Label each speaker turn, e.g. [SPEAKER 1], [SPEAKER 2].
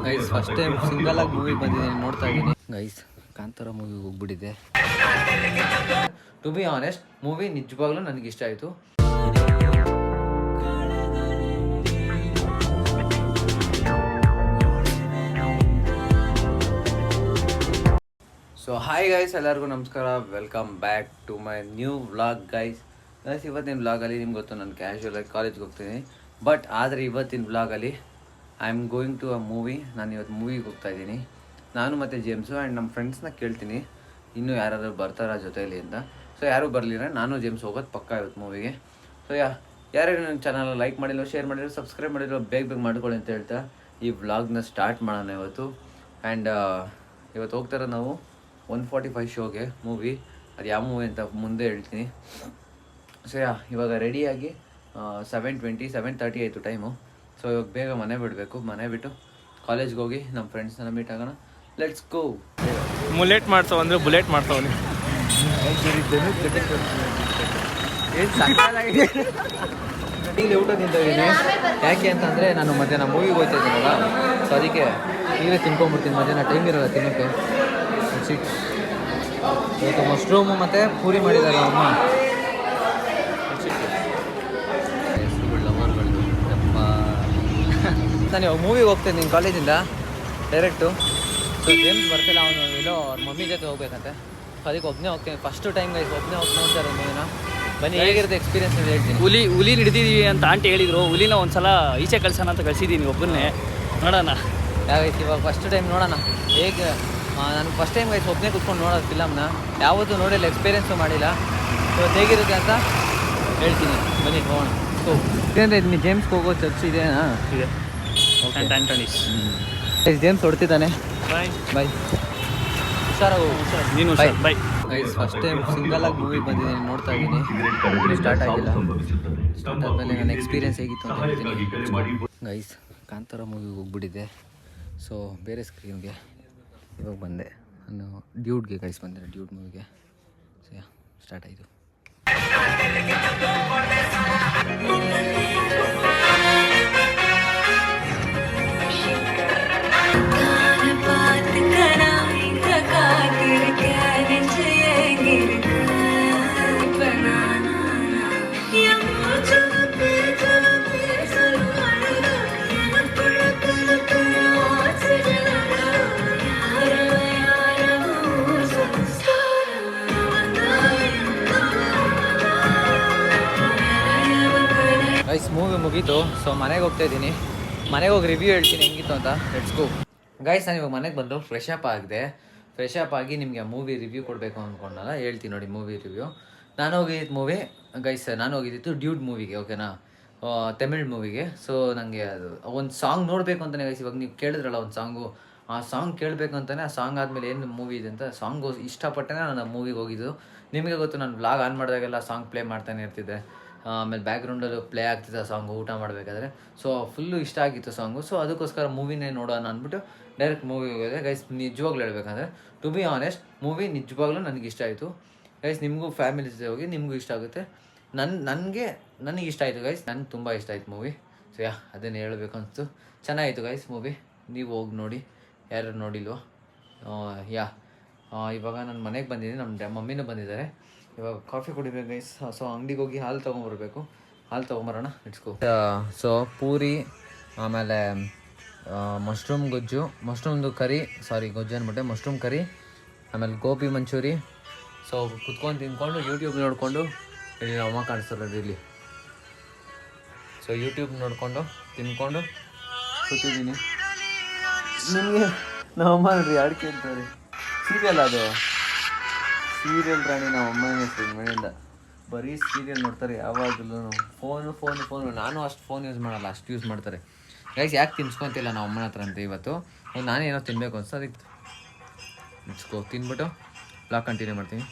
[SPEAKER 1] Guys first time single ಆಗಿ ಮೂವಿಗೆ ಬಂದಿದ್ದೀನಿ, ನೋಡ್ತಾ ಇದ್ದೀನಿ ಗೈಸ್. ಕಾಂತಾರ ಮೂವಿಗೆ ಹೋಗ್ಬಿಟ್ಟಿದೆ. ಟು ಬಿ ಆನೆಸ್ಟ್ ಮೂವಿ ನಿಜವಾಗ್ಲೂ ನನಗೆ ಇಷ್ಟ ಆಯಿತು. ಸೊ ಹಾಯ್ ಗೈಸ್, ಎಲ್ಲರಿಗೂ ನಮಸ್ಕಾರ, welcome back to my new vlog guys. ಇವತ್ತಿನ ವ್ಲಾಗಲ್ಲಿ ನಿಮ್ಗೆ ಗೊತ್ತು, ನಾನು ಕ್ಯಾಶುವಲ್ ಆಗಿ ಕಾಲೇಜ್ಗೆ ಹೋಗ್ತೀನಿ. ಬಟ್ ಆದರೆ ಇವತ್ತಿನ ವ್ಲಾಗಲ್ಲಿ I am going to a movie. ನಾನು ಇವತ್ತು ಮೂವಿಗೆ ಹೋಗ್ತಾ ಇದ್ದೀನಿ. ನಾನು ಮತ್ತು ಜೇಮ್ಸು ಆ್ಯಂಡ್ ನಮ್ಮ ಫ್ರೆಂಡ್ಸ್ನ ಕೇಳ್ತೀನಿ ಇನ್ನೂ ಯಾರಾದರೂ ಬರ್ತಾರಾ ಜೊತೆಯಲ್ಲಿ ಅಂತ. ಸೊ ಯಾರೂ ಬರಲಿಲ್ಲ, ನಾನು ಜೇಮ್ಸ್ ಹೋಗೋದು ಪಕ್ಕ ಇವತ್ತು ಮೂವಿಗೆ. ಸೊ ಯಾರ್ಯಾರು ನನ್ನ ಚಾನಲ್ ಲೈಕ್ ಮಾಡಿಲ್ಲ, ಶೇರ್ ಮಾಡಿರೋ, ಸಬ್ಸ್ಕ್ರೈಬ್ ಮಾಡಿರೋ, ಬೇಗ ಮಾಡ್ಕೊಳ್ಳಿ ಅಂತ ಹೇಳ್ತಾ ಈ ವ್ಲಾಗ್ನ ಸ್ಟಾರ್ಟ್ ಮಾಡೋಣ ಇವತ್ತು. ಆ್ಯಂಡ್ ಇವತ್ತು ಹೋಗ್ತಾರೆ ನಾವು 1:45 ಶೋಗೆ ಮೂವಿ. ಅದು ಯಾವ ಮೂವಿ ಅಂತ ಮುಂದೆ ಹೇಳ್ತೀನಿ. ಸೊ ಇವಾಗ ರೆಡಿಯಾಗಿ 7:30 ಆಯಿತು ಟೈಮು. ಸೊ ಇವಾಗ ಬೇಗ ಮನೆ ಬಿಡಬೇಕು. ಮನೆ ಬಿಟ್ಟು ಕಾಲೇಜ್ಗೆ ಹೋಗಿ ನಮ್ಮ ಫ್ರೆಂಡ್ಸ್ನೆಲ್ಲ ಮೀಟ್ ಆಗೋಣ. Let's go.
[SPEAKER 2] ಮುಲೆಟ್ ಮಾಡ್ತಾವ ಅಂದರೆ ಬುಲೆಟ್ ಮಾಡ್ತಾವನಿ.
[SPEAKER 1] ಇಲ್ಲಿ ಊಟ ತಿಂತಿದ್ದೀನಿ. ಯಾಕೆ ಅಂತಂದರೆ ನಾನು ಮಧ್ಯಾಹ್ನ ಮೂವಿಗೆ ಹೋಗ್ತಾ ಇದ್ದೀನಲ್ಲ, ಸೊ ಅದಕ್ಕೆ ಈಗಲೇ ತಿನ್ಕೊಂಡ್ಬಿಡ್ತೀನಿ. ಮಧ್ಯಾಹ್ನ ಟೈಮ್ ಇರೋಲ್ಲ ತಿನ್ನೋಕ್ಕೆ. ಇವತ್ತು ಮಶ್ರೂಮು ಮತ್ತು ಪೂರಿ ಮಾಡಿದ್ದಾರೆ ಅಮ್ಮ. ನಾನು ಇವಾಗ ಮೂವಿಗೆ ಹೋಗ್ತೇನೆ ನಿನ್ನ ಕಾಲೇಜಿಂದ ಡೈರೆಕ್ಟು. ಸೊ ಜೇಮ್ಸ್ ಬರ್ತಿಲ್ಲ, ಅವನು ಎಲ್ಲೋ ಅವ್ರ ಮಮ್ಮಿ ಜೊತೆ ಹೋಗ್ಬೇಕಂತೆ. ಸೊ ಅದಕ್ಕೆ ಒಬ್ಬನೇ ಹೋಗ್ತೀನಿ. ಫಸ್ಟ್ ಟೈಮ್ ಒಬ್ಬನೇ ಹೋಗಿ ನೋಡ್ತಾರೆ ಮೂವಿನ. ಬನ್ನಿ, ಹೇಗಿರುತ್ತೆ ಎಕ್ಸ್ಪೀರಿಯನ್ಸ್ ಅಂತ ಹೇಳ್ತೀನಿ.
[SPEAKER 2] ಹುಲಿ ಹಿಡಿದಿದ್ದೀವಿ ಅಂತ ಆಂಟಿ ಹೇಳಿದರು. ಹುಲಿನ ಒಂದ್ಸಲ ಈಚೆ ಕಳ್ಸೋಣ ಅಂತ ಕಳಿಸಿದ್ದೀನಿ ಒಬ್ಬನ್ನೇ. ನೋಡೋಣ
[SPEAKER 1] ಯಾವೈತಿ ಇವಾಗ ಫಸ್ಟ್ ಟೈಮ್ ನೋಡೋಣ ಹೇಗೆ. ನಾನು ಫಸ್ಟ್ ಟೈಮ್ ಒಬ್ಬನೇ ಕೂತ್ಕೊಂಡು ನೋಡೋದು ಫಿಲಮ್ನ. ಯಾವತ್ತೂ ನೋಡಿಲ್ಲ, ಎಕ್ಸ್ಪೀರಿಯೆನ್ಸು ಮಾಡಿಲ್ಲ. ಇವತ್ತು ಹೇಗಿರುತ್ತೆ ಅಂತ ಹೇಳ್ತೀನಿ, ಬನ್ನಿ ಹೋಗೋಣ. ಸೊ ಇದೇಂದ್ರೆ ನೀವು ಜೇಮ್ಸ್ಗೆ ಹೋಗೋ ಚರ್ಚ್ ಇದೆಯಾ?
[SPEAKER 2] ಇದೆ.
[SPEAKER 1] ಜೇಮ್ಸ್ ಹೊಡ್ತಿದ್ದಾನೆ.
[SPEAKER 2] ಬಾಯ್
[SPEAKER 1] ಬಾಯ್, ಹುಷಾರಾಗು.
[SPEAKER 2] ನೀನು ಬಾಯ್.
[SPEAKER 1] ಗೈಸ್ ಫಸ್ಟ್ ಟೈಮ್ ಸಿಂಗಲ್ ಆಗಿ ಮೂವಿಗೆ ಬಂದಿದ್ದೀನಿ, ನೋಡ್ತಾ ಇದ್ದೀನಿ. ಸ್ಟಾರ್ಟ್ ಆಗಿಲ್ಲ. ಸ್ಟಾರ್ಟ್ ಆದಮೇಲೆ ನನ್ನ ಎಕ್ಸ್ಪೀರಿಯೆನ್ಸ್ ಹೇಗಿತ್ತು ಅಂತ ಹೇಳ್ತೀನಿ. ಗೈಸ್ ಕಾಂತಾರ ಮೂವಿಗೆ ಹೋಗ್ಬಿಟ್ಟಿದೆ. ಸೊ ಬೇರೆ ಸ್ಕ್ರೀನ್ಗೆ ಇವಾಗ ಬಂದೆ ನಾನು. ಡ್ಯೂಡ್ಗೆ ಗೈಸ್ ಬಂದೆ, ಡ್ಯೂಡ್ ಮೂವಿಗೆ. ಸೊ ಸ್ಟಾರ್ಟ್ ಆಯಿತು. ಗೈಸ್ ಮೂವಿ ಮುಗೀತು. ಸೊ ಮನೆಗೆ ಹೋಗ್ತಾ ಇದ್ದೀನಿ. ಮನೆಗೆ ಹೋಗಿ ರಿವ್ಯೂ ಹೇಳ್ತೀನಿ ಹೆಂಗಿತ್ತು ಅಂತ. Let's go. ಗೈಸ್ ನಾನು ಇವಾಗ ಮನೆಗೆ ಬಂದು ಫ್ರೆಶ್ ಅಪ್ ಆಗಿ ನಿಮಗೆ ಮೂವಿ ರಿವ್ಯೂ ಕೊಡಬೇಕು ಅಂದ್ಕೊಂಡಲ್ಲ, ಹೇಳ್ತೀನಿ ನೋಡಿ ಮೂವಿ ರಿವ್ಯೂ. ನಾನು ಹೋಗಿದ್ದು ಡ್ಯೂಡ್ ಮೂವಿಗೆ, ಓಕೆನಾ, ತಮಿಳ್ ಮೂವಿಗೆ. ಸೊ ನನಗೆ ಅದು ಒಂದು ಸಾಂಗ್ ನೋಡಬೇಕು ಅಂತಲೇ ಗೈಸ್. ಇವಾಗ ನೀವು ಕೇಳಿದ್ರಲ್ಲ ಒಂದು ಸಾಂಗು, ಆ ಸಾಂಗ್ ಕೇಳಬೇಕು ಅಂತಲೇ, ಆ ಸಾಂಗ್ ಆದಮೇಲೆ ಏನು ಮೂವಿ ಇದೆ ಅಂತ ಸಾಂಗು ಇಷ್ಟಪಟ್ಟೆ ನಾನು ಮೂವಿಗೆ ಹೋಗಿದ್ದು. ನಿಮಗೆ ಗೊತ್ತು, ನಾನು ವ್ಲಾಗ್ ಆನ್ ಮಾಡಿದಾಗೆಲ್ಲ ಸಾಂಗ್ ಪ್ಲೇ ಮಾಡ್ತಾನೆ ಇರ್ತಿದ್ದೆ. ಆಮೇಲೆ ಬ್ಯಾಕ್ಗ್ರೌಂಡಲ್ಲೂ ಪ್ಲೇ ಆಗ್ತಿದ್ದೆ ಸಾಂಗು ಊಟ ಮಾಡಬೇಕಾದ್ರೆ. ಸೊ ಫುಲ್ಲು ಇಷ್ಟ ಆಗಿತ್ತು ಸಾಂಗು. ಸೊ ಅದಕ್ಕೋಸ್ಕರ ಮೂವಿನೇ ನೋಡೋಣ ಅಂದ್ಬಿಟ್ಟು ಡೈರೆಕ್ಟ್ ಮೂವಿಗೆ ಹೋಗಿದೆ ಗೈಸ್. ನಿಜವಾಗ್ಲೂ ಹೇಳ್ಬೇಕಂದ್ರೆ, ಟು ಬಿ ಆನೆಸ್ಟ್ ಮೂವಿ ನಿಜವಾಗ್ಲೂ ನನಗೆ ಇಷ್ಟ ಆಯಿತು ಗೈಸ್. ನಿಮಗೂ ಫ್ಯಾಮಿಲಿ ಜೊತೆ ಹೋಗಿ ನಿಮಗೂ ಇಷ್ಟ ಆಗುತ್ತೆ. ನನಗೆ ಇಷ್ಟ ಆಯಿತು ಗೈಸ್. ನನಗೆ ತುಂಬ ಇಷ್ಟ ಆಯಿತು ಮೂವಿ. ಸೊ ಅದನ್ನು ಹೇಳಬೇಕು ಅನಿಸ್ತು. ಚೆನ್ನಾಗಿತ್ತು ಗೈಸ್ ಮೂವಿ. ನೀವು ಹೋಗಿ ನೋಡಿ, ಯಾರು ನೋಡಿಲ್ವೋ. ಇವಾಗ ನಾನು ಮನೆಗೆ ಬಂದಿದ್ದೀನಿ, ನಮ್ಮ ಮಮ್ಮಿನೂ ಬಂದಿದ್ದಾರೆ. ಇವಾಗ ಕಾಫಿ ಕುಡಿಬೇಕು ಗೈಸ್. ಸೊ ಅಂಗಡಿಗೆ ಹೋಗಿ ಹಾಲು ತೊಗೊಂಬರ್ಬೇಕು. ಹಾಲು ತೊಗೊಂಬರೋಣ. ಇಟ್ಸ್ಕೋ. ಸೊ ಪೂರಿ, ಆಮೇಲೆ ಮಶ್ರೂಮ್ ಗೊಜ್ಜು, ಮಶ್ರೂಮ್ದು ಕರಿ, ಗೊಜ್ಜು ಅಂದ್ಬಿಟ್ಟೆ, ಮಶ್ರೂಮ್ ಕರಿ, ಆಮೇಲೆ ಗೋಬಿ ಮಂಚೂರಿ. ಸೊ ಕುತ್ಕೊಂಡು ತಿನ್ಕೊಂಡು ಯೂಟ್ಯೂಬ್ ನೋಡಿಕೊಂಡು, ಇಲ್ಲಿ ನಮ್ಮ ಅಮ್ಮ ಕಾಣಿಸ್ತಾರದು ಇಲ್ಲಿ. ಸೊ ಯೂಟ್ಯೂಬ್ ನೋಡಿಕೊಂಡು ತಿನ್ಕೊಂಡು ಕೂತಿದ್ದೀನಿ. ನಿಮಗೆ ನಮ್ಮಮ್ಮ ನೋಡ್ರಿ ಹಾಡು ಕೇಳ್ತಾರೆ. ಸೀರಿಯಲ್ ಅದು, ಸೀರಿಯಲ್ ರಾಣಿ ನಮ್ಮಮ್ಮನೇ ಮನೆಯಿಂದ ಬರೀ ಸೀರಿಯಲ್ ನೋಡ್ತಾರೆ ಯಾವಾಗಲೂ. ಫೋನು ನಾನು ಅಷ್ಟು ಫೋನ್ ಯೂಸ್ ಮಾಡಲ್ಲ, ಅಷ್ಟು ಯೂಸ್ ಮಾಡ್ತಾರೆ ಗೈಸ್. ಯಾಕೆ ತಿನ್ಸ್ಕೊತಿಲ್ಲ ನಾವು ಅಮ್ಮನ ಹತ್ರ ಅಂತ ಇವತ್ತು. ನಾನೇನೋ ತಿನ್ನಬೇಕು ಅನ್ಸ್ತು, ಅದಕ್ಕೆ ತಿನ್ಸ್ಕೊ ತಿನ್ಬಿಟ್ಟು ಬ್ಲಾಗ್ ಕಂಟಿನ್ಯೂ ಮಾಡ್ತೀನಿ.